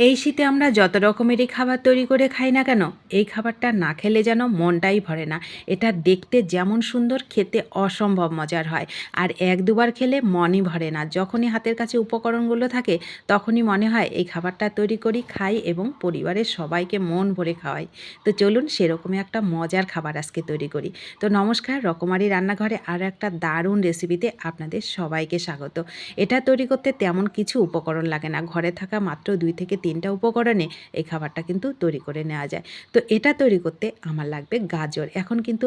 এই শীতে আমরা যত রকমেরই খাবার তৈরি করে খাই না কেন, এই খাবারটা না খেলে যেন মনটাই ভরে না। এটা দেখতে যেমন সুন্দর, খেতে অসম্ভব মজার হয়। আর এক দুবার খেলে মনই ভরে না। যখনই হাতের কাছে উপকরণগুলো থাকে তখনই মনে হয় এই খাবারটা তৈরি করি, খাই এবং পরিবারের সবাইকে মন ভরে খাওয়াই। তো চলুন সেরকমই একটা মজার খাবার আজকে তৈরি করি। তো নমস্কার, রকমারি রান্নাঘরে আরও একটা দারুণ রেসিপিতে আপনাদের সবাইকে স্বাগত। এটা তৈরি করতে তেমন কিছু উপকরণ লাগে না। ঘরে থাকা মাত্র 2 থেকে 3টা উপকরণে এই খাবারটা কিন্তু তৈরি করে নেওয়া যায়। তো এটা তৈরি করতে আমার লাগবে গাজর। এখন কিন্তু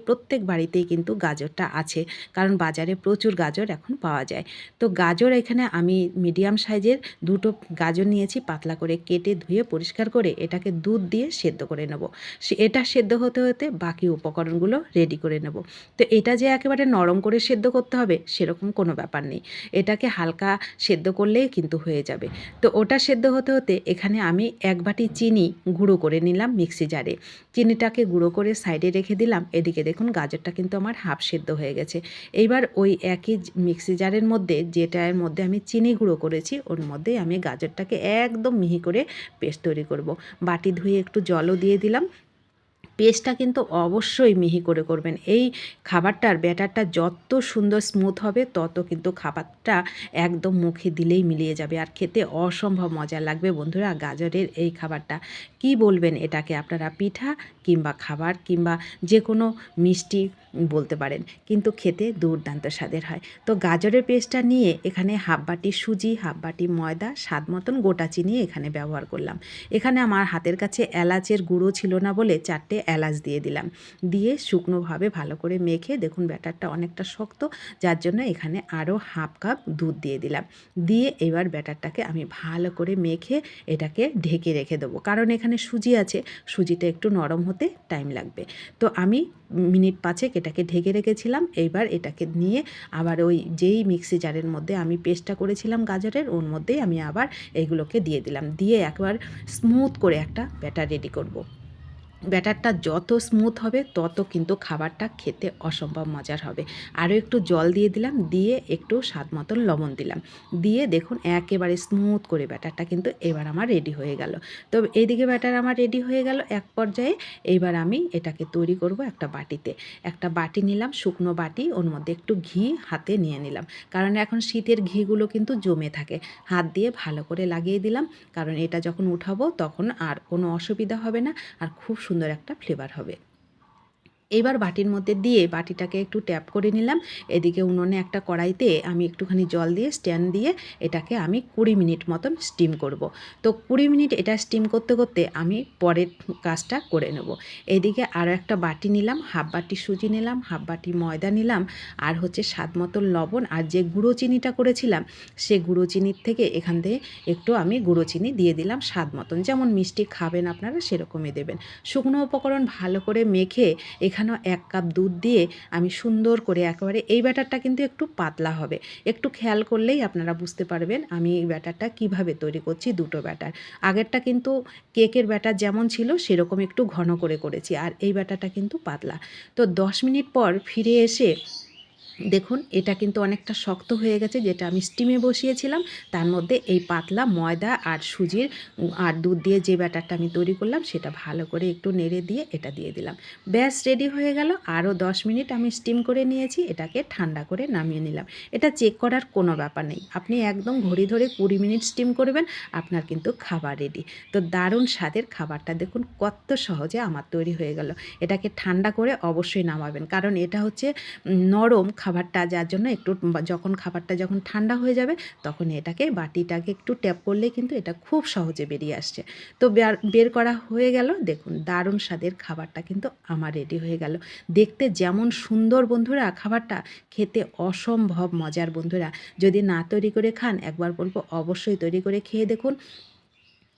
প্রত্যেক বাড়িতেই কিন্তু গাজরটা আছে। কারণ বাজারে প্রচুর গাজর এখন পাওয়া যায়। তো গাজর এখানে আমি মিডিয়াম সাইজের 2টো গাজর নিয়েছি, পাতলা করে কেটে ধুয়ে পরিষ্কার করে এটাকে দুধ দিয়ে সেদ্ধ করে নেব। এটা সেদ্ধ হতে হতে বাকি উপকরণগুলো রেডি করে নেব। তো এটা যে একেবারে নরম করে সেদ্ধ করতে হবে সেরকম কোনো ব্যাপার নেই। এটাকে হালকা সেদ্ধ করলেই কিন্তু হয়ে যাবে। তো ওটা সেদ্ধ হতে হতে এখানে আমি 1 বাটি চিনি গুঁড়ো করে নিলাম মিক্সি জারে। চিনিটাকে গুঁড়ো করে সাইডে রেখে দিলাম। এদিকে দেখুন গাজরটা কিন্তু আমার হাফ সেদ্ধ হয়ে গেছে। এইবার ওই একই মিক্সি জারের মধ্যে, যেটার মধ্যে আমি চিনি গুঁড়ো করেছি, ওর মধ্যেই আমি গাজরটাকে একদম মিহি করে পেস্ট তৈরি করব। বাটি ধুয়ে একটু জলও দিয়ে দিলাম। পেস্টটা কিন্তু অবশ্যই মিহি করে করবেন। এই খাবারটার ব্যাটারটা যত সুন্দর স্মুথ হবে তত কিন্তু খাবারটা একদম মুখে দিলেই মিলিয়ে যাবে আর খেতে অসম্ভব মজা লাগবে বন্ধুরা। গাজরের এই খাবারটা কি বলবেন, এটাকে আপনারা পিঠা কিংবা খাবার কিংবা যে কোনো মিষ্টি বলতে পারেন, কিন্তু খেতে দুর্দান্ত স্বাদের হয়। তো গাজরের পেস্টটা নিয়ে এখানে হাফ বাটি সুজি, হাফ বাটি ময়দা, স্বাদ মতন গোটা চিনি এখানে ব্যবহার করলাম। এখানে আমার হাতের কাছে এলাচের গুঁড়ো ছিল না বলে 4টে এলাচ দিয়ে দিলাম। দিয়ে শুকনোভাবে ভালো করে মেখে, দেখুন ব্যাটারটা অনেকটা শক্ত, যার জন্য এখানে আরও হাফ কাপ দুধ দিয়ে দিলাম। দিয়ে এবার ব্যাটারটাকে আমি ভালো করে মেখে এটাকে ঢেকে রেখে দেবো, কারণ এখানে সুজি আছে, সুজিটা একটু নরম হতে টাইম লাগবে। তো আমি মিনিট 5 এটাকে ঢেকে রেখেছিলাম। এইবার এটাকে নিয়ে আবার ওই যেই মিক্সি জারের মধ্যে আমি পেস্টটা করেছিলাম গাজরের, ওর মধ্যেই আমি আবার এইগুলোকে দিয়ে দিলাম। দিয়ে একবার স্মুথ করে একটা ব্যাটার রেডি করব। ব্যাটারটা যত স্মুথ হবে তত কিন্তু খাবারটা খেতে অসম্ভব মজার হবে। আরও একটু জল দিয়ে দিলাম, দিয়ে একটু স্বাদ মতন লবণ দিলাম। দিয়ে দেখুন একেবারে স্মুথ করে ব্যাটারটা কিন্তু এবার আমার রেডি হয়ে গেল। তো এইদিকে ব্যাটার আমার রেডি হয়ে গেল এক পর্যায়ে। এইবার আমি এটাকে তৈরি করব একটা বাটিতে। একটা বাটি নিলাম, শুকনো বাটি, ওর মধ্যে একটু ঘি হাতে নিয়ে নিলাম, কারণ এখন শীতের ঘিগুলো কিন্তু জমে থাকে। হাত দিয়ে ভালো করে লাগিয়ে দিলাম, কারণ এটা যখন উঠাবো তখন আর কোনো অসুবিধা হবে না, আর খুব সুন্দর একটা ফ্লেভার হবে। এবার বাটির মধ্যে দিয়ে বাটিটাকে একটু ট্যাপ করে নিলাম। এদিকে উনুনে একটা কড়াইতে আমি একটুখানি জল দিয়ে স্ট্যান্ড দিয়ে এটাকে আমি 20 মিনিট মতন স্টিম করব। তো 20 মিনিট এটা স্টিম করতে করতে আমি পরের কাজটা করে নেব। এদিকে আরও একটা বাটি নিলাম, হাফ বাটি সুজি নিলাম, হাফ বাটি ময়দা নিলাম, আর হচ্ছে স্বাদ মতো লবণ, আর যে গুঁড়ো চিনিটা করেছিলাম সে গুঁড়ো চিনির থেকে এখান থেকে একটু আমি গুঁড়ো চিনি দিয়ে দিলাম স্বাদ মতন। যেমন মিষ্টি খাবেন আপনারা সেরকমই দেবেন। শুকনো উপকরণ ভালো করে মেখে এখানেও 1 কাপ দুধ দিয়ে আমি সুন্দর করে একেবারে, এই ব্যাটারটা কিন্তু একটু পাতলা হবে। একটু খেয়াল করলেই আপনারা বুঝতে পারবেন আমি এই ব্যাটারটা কিভাবে তৈরি করছি। দুটো ব্যাটার, আগেরটা কিন্তু কেকের ব্যাটার যেমন ছিল সেরকম একটু ঘন করে করেছি, আর এই ব্যাটারটা কিন্তু পাতলা। তো 10 মিনিট পর ফিরে এসে দেখুন এটা কিন্তু অনেকটা শক্ত হয়ে গেছে, যেটা আমি স্টিমে বসিয়েছিলাম। তার মধ্যে এই পাতলা ময়দা আর সুজির আর দুধ দিয়ে যে ব্যাটারটা আমি তৈরি করলাম সেটা ভালো করে একটু নেড়ে দিয়ে এটা দিয়ে দিলাম। ব্যাস রেডি হয়ে গেল। আরও 10 মিনিট আমি স্টিম করে নিয়েছি, এটাকে ঠান্ডা করে নামিয়ে নিলাম। এটা চেক করার কোনো ব্যাপার নেই, আপনি একদম ঘড়ি ধরে 20 মিনিট স্টিম করবেন, আপনার কিন্তু খাবার রেডি। তো দারুণ স্বাদের খাবারটা দেখুন কত সহজে আমার তৈরি হয়ে গেল। এটাকে ঠান্ডা করে অবশ্যই নামাবেন, কারণ এটা হচ্ছে নরম খাবারটা, যার জন্য একটু যখন খাবারটা যখন ঠান্ডা হয়ে যাবে তখন এটাকে বাটিটাকে একটু ট্যাপ করলে কিন্তু এটা খুব সহজে বেরিয়ে আসছে। তো বের করা হয়ে গেল। দেখুন দারুণ স্বাদের খাবারটা কিন্তু আমার রেডি হয়ে গেল। দেখতে যেমন সুন্দর বন্ধুরা, খাবারটা খেতে অসম্ভব মজার বন্ধুরা। যদি না তৈরি করে খান, একবার বলবো অবশ্যই তৈরি করে খেয়ে দেখুন।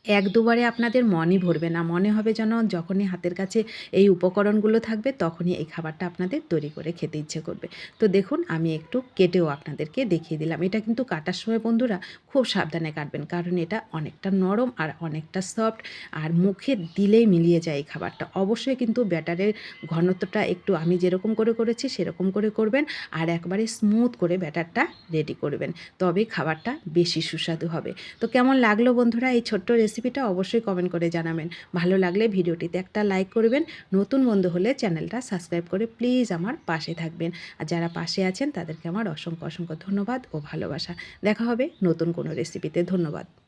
এক দুবারে আপনাদের মনই ভরবে না। মনে হবে যেন যখনই হাতের কাছে এই উপকরণগুলো থাকবে তখনই এই খাবারটা আপনাদের তৈরি করে খেতে ইচ্ছে করবে। তো দেখুন আমি একটু কেটেও আপনাদেরকে দেখিয়ে দিলাম। এটা কিন্তু কাটার সময় বন্ধুরা খুব সাবধানে কাটবেন। কারণ এটা অনেকটা নরম আর অনেকটা সফট আর মুখে দিলেই মিলিয়ে যায় এই খাবারটা। অবশ্যই কিন্তু ব্যাটারের ঘনত্বটা একটু আমি যেরকম করে করেছি সেরকম করে করবেন আর একবারে স্মুথ করে ব্যাটারটা রেডি করবেন। তবেই খাবারটা বেশি সুস্বাদু হবে। তো কেমন লাগলো বন্ধুরা এই ছোট্ট রেসিপিটা অবশ্যই কমেন্ট করে জানাবেন। ভালো লাগলে ভিডিওটিতে একটা লাইক করবেন। নতুন বন্ধু হলে চ্যানেলটা সাবস্ক্রাইব করে প্লিজ আমার পাশে থাকবেন। আর যারা পাশে আছেন তাদেরকে আমার অসংখ্য ধন্যবাদ ও ভালোবাসা। দেখা হবে নতুন কোনো রেসিপিতে। ধন্যবাদ।